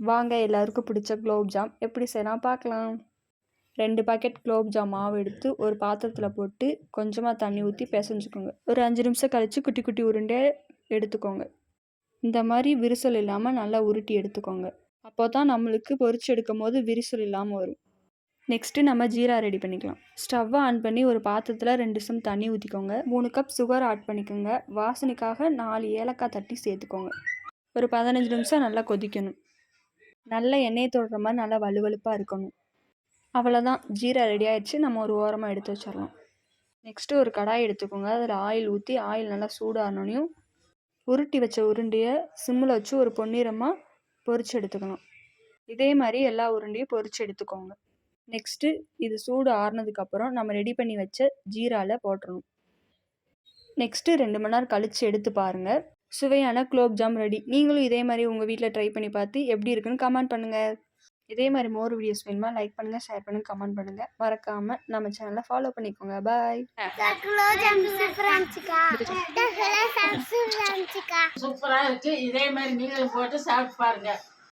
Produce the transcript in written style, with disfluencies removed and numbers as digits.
வாங்க எல்லாருக்கும் பிடிச்ச குலோப் ஜாம் எப்படி செய்யலாம் பார்க்கலாம். 2 பாக்கெட் குலோப் ஜாம் மாவு எடுத்து ஒரு பாத்திரத்தில் போட்டு கொஞ்சமாக தண்ணி ஊற்றி பிசைஞ்சுக்கோங்க. ஒரு 5 நிமிஷம் கழித்து குட்டி குட்டி உருண்டையை எடுத்துக்கோங்க. இந்த மாதிரி விரிசல் இல்லாமல் நல்லா உருட்டி எடுத்துக்கோங்க. அப்போ தான் நம்மளுக்கு பொரிச்சு எடுக்கும் போது விரிசல் இல்லாமல் வரும். நெக்ஸ்ட்டு நம்ம ஜீரா ரெடி பண்ணிக்கலாம். ஸ்டவ்வை ஆன் பண்ணி ஒரு பாத்திரத்தில் 2 ஸ்பூன் தண்ணி ஊற்றிக்கோங்க. 3 கப் சுகர் ஆட் பண்ணிக்கோங்க. வாசனைக்காக 4 ஏலக்காய் தட்டி சேர்த்துக்கோங்க. ஒரு 15 நிமிஷம் நல்லா கொதிக்கணும். நல்ல எண்ணெய் தொடுற மாதிரி நல்லா வலுவலுப்பாக இருக்கணும். அவ்வளோதான், ஜீரா ரெடி ஆகிடுச்சு. நம்ம ஒரு ஓரமாக எடுத்து வச்சிடலாம். நெக்ஸ்ட்டு ஒரு கடாய் எடுத்துக்கோங்க. அதில் ஆயில் ஊற்றி ஆயில் நல்லா சூடானோனையும் உருட்டி வச்ச உருண்டையை சிம்மில் வச்சு ஒரு பொன்னிறமாக பொரிச்சு எடுத்துக்கணும். இதே மாதிரி எல்லா உருண்டையும் பொரிச்சு எடுத்துக்கோங்க. நெக்ஸ்ட்டு இது சூடு ஆறுனதுக்கப்புறம் நம்ம ரெடி பண்ணி வச்ச ஜீராவில் போட்டுடணும். நெக்ஸ்ட்டு 2 மணி நேரம் கழித்து எடுத்து பாருங்கள். சுவையான குலோப் ஜாம் ரெடி. நீங்களும் இதே மாதிரி உங்கள் வீட்டில் ட்ரை பண்ணி பார்த்து எப்படி இருக்குன்னு கமெண்ட் பண்ணுங்கள். இதே மாதிரி மோர் வீடியோஸ் வேணுமா லைக் பண்ணுங்கள், ஷேர் பண்ணுங்கள், கமெண்ட் பண்ணுங்கள். மறக்காமல் நம்ம சேனலை ஃபாலோ பண்ணிக்கோங்க. பாய். சூப்பராக இருக்குது. இதே மாதிரி நீங்களும் போட்டு சாப்பிட்டு பாருங்கள்.